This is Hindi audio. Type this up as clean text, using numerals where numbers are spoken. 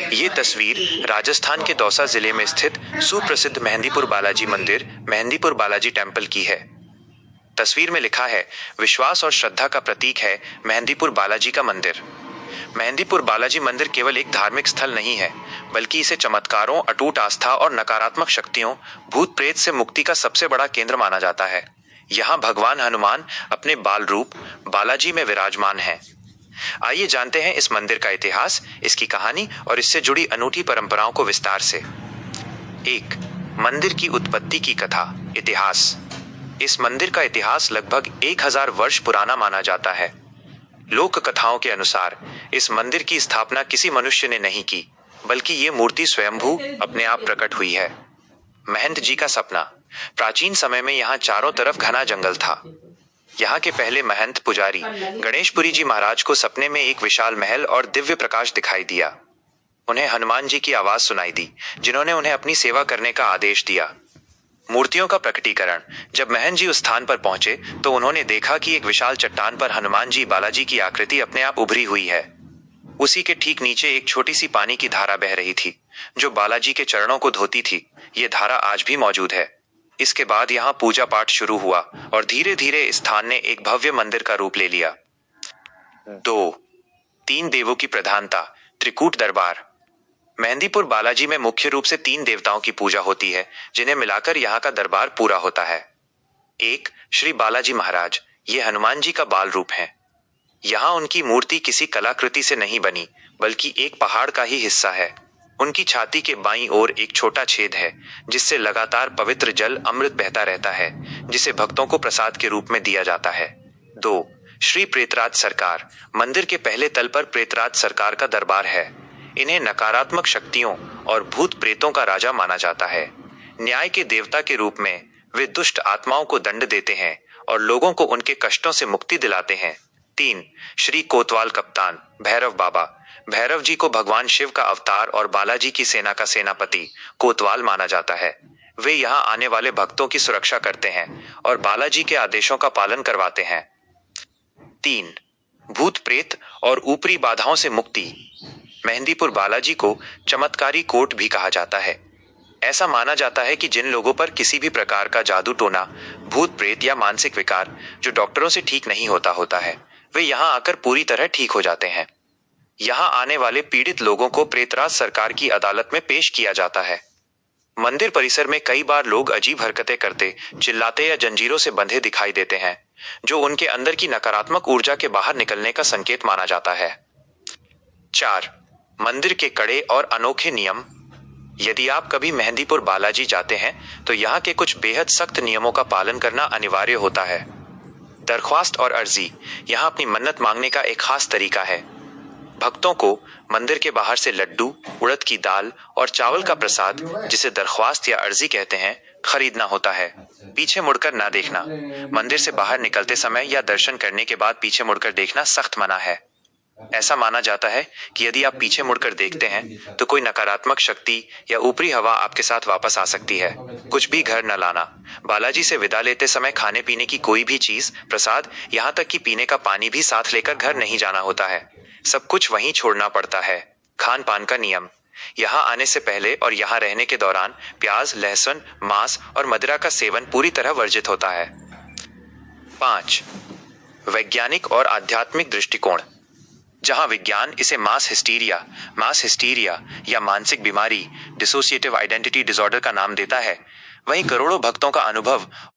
ये तस्वीर राजस्थान के दौसा जिले में स्थित सुप्रसिद्ध मेहंदीपुर बालाजी मंदिर मेहंदीपुर बालाजी टेम्पल की है। तस्वीर में लिखा है, विश्वास और श्रद्धा का प्रतीक है मेहंदीपुर बालाजी का मंदिर। मेहंदीपुर बालाजी मंदिर केवल एक धार्मिक स्थल नहीं है, बल्कि इसे चमत्कारों, अटूट आस्था और नकारात्मक शक्तियों, भूत प्रेत से मुक्ति का सबसे बड़ा केंद्र माना जाता है। यहाँ भगवान हनुमान अपने बाल रूप बालाजी में विराजमान हैं। आइए जानते हैं इस मंदिर का इतिहास, इसकी कहानी और इससे जुड़ी अनूठी परंपराओं को विस्तार से। 1. मंदिर की उत्पत्ति की कथा। इतिहास। इस मंदिर का इतिहास लगभग 1000 वर्ष पुराना माना जाता है। लोक कथाओं के अनुसार इस मंदिर की स्थापना किसी मनुष्य ने नहीं की, बल्कि ये मूर्ति स्वयंभू अपने आप प्रकट हुई है। महंत जी का सपना। प्राचीन समय में यहाँ चारों तरफ घना जंगल था। यहाँ के पहले महंत पुजारी गणेशपुरी जी महाराज को सपने में एक विशाल महल और दिव्य प्रकाश दिखाई दिया। उन्हें हनुमान जी की आवाज सुनाई दी, जिन्होंने उन्हें अपनी सेवा करने का आदेश दिया। मूर्तियों का प्रकटीकरण। जब महंत जी उस स्थान पर पहुंचे तो उन्होंने देखा कि एक विशाल चट्टान पर हनुमान जी बालाजी की आकृति अपने आप उभरी हुई है। उसी के ठीक नीचे एक छोटी सी पानी की धारा बह रही थी, जो बालाजी के चरणों को धोती थी। ये धारा आज भी मौजूद है। इसके बाद यहाँ पूजा पाठ शुरू हुआ और धीरे धीरे इस स्थान ने एक भव्य मंदिर का रूप ले लिया। 2. 3 देवों की प्रधानता। त्रिकूट दरबार। मेहंदीपुर बालाजी में मुख्य रूप से 3 देवताओं की पूजा होती है, जिन्हें मिलाकर यहाँ का दरबार पूरा होता है। 1. श्री बालाजी महाराज। ये हनुमान जी का बाल रूप है। यहाँ उनकी मूर्ति किसी कलाकृति से नहीं बनी, बल्कि एक पहाड़ का ही हिस्सा है। उनकी छाती के बाईं ओर एक छोटा छेद है, जिससे लगातार पवित्र जल अमृत बहता रहता है, जिसे भक्तों को प्रसाद के रूप में दिया जाता है। 2. श्री प्रेतराज सरकार। मंदिर के पहले तल पर प्रेतराज सरकार का दरबार है। इन्हें नकारात्मक शक्तियों और भूत प्रेतों का राजा माना जाता है। न्याय के देवता के रूप में वे दुष्ट आत्माओं को दंड देते हैं और लोगों को उनके कष्टों से मुक्ति दिलाते हैं। 3. श्री कोतवाल कप्तान। भैरव बाबा। भैरव जी को भगवान शिव का अवतार और बालाजी की सेना का सेनापति कोतवाल माना जाता है। वे यहाँ आने वाले भक्तों की सुरक्षा करते हैं और बालाजी के आदेशों का पालन करवाते हैं। 3. भूत प्रेत और ऊपरी बाधाओं से मुक्ति। मेहंदीपुर बालाजी को चमत्कारी कोट भी कहा जाता है। ऐसा माना जाता है कि जिन लोगों पर किसी भी प्रकार का जादू टोना, भूत प्रेत या मानसिक विकार जो डॉक्टरों से ठीक नहीं होता है, वे यहाँ आकर पूरी तरह ठीक हो जाते हैं। यहाँ आने वाले पीड़ित लोगों को प्रेतराज सरकार की अदालत में पेश किया जाता है। मंदिर परिसर में कई बार लोग अजीब हरकतें करते, चिल्लाते या जंजीरों से बंधे दिखाई देते हैं, जो उनके अंदर की नकारात्मक ऊर्जा के बाहर निकलने का संकेत माना जाता है। 4. मंदिर के कड़े और अनोखे नियम। यदि आप कभी मेहंदीपुर बालाजी जाते हैं तो यहाँ के कुछ बेहद सख्त नियमों का पालन करना अनिवार्य होता है। दरख्वास्त और अर्जी। यहाँ अपनी मन्नत मांगने का एक खास तरीका है। भक्तों को मंदिर के बाहर से लड्डू, उड़द की दाल और चावल का प्रसाद, जिसे दरख्वास्त या अर्जी कहते हैं, खरीदना होता है। पीछे मुड़कर ना देखना। मंदिर से बाहर निकलते समय या दर्शन करने के बाद पीछे मुड़कर देखना सख्त मना है। ऐसा माना जाता है कि यदि आप पीछे मुड़कर देखते हैं तो कोई नकारात्मक शक्ति या ऊपरी हवा आपके साथ वापस आ सकती है। कुछ भी घर न लाना। बालाजी से विदा लेते समय खाने पीने की कोई भी चीज, प्रसाद, यहाँ तक कि पीने का पानी भी साथ लेकर घर नहीं जाना होता है। सब कुछ वहीं छोड़ना पड़ता है। खान पान का नियम। यहाँ आने से पहले और यहाँ रहने के दौरान प्याज, लहसुन, मांस और मदिरा का सेवन पूरी तरह वर्जित होता है। 5. वैज्ञानिक और आध्यात्मिक दृष्टिकोण। जहाँ विज्ञान इसे मास हिस्टीरिया या मानसिक बीमारी, डिसोसिएटिव आइडेंटिटी डिसऑर्डर का नाम देता है, वहीं करोड़ों भक्तों का अनुभव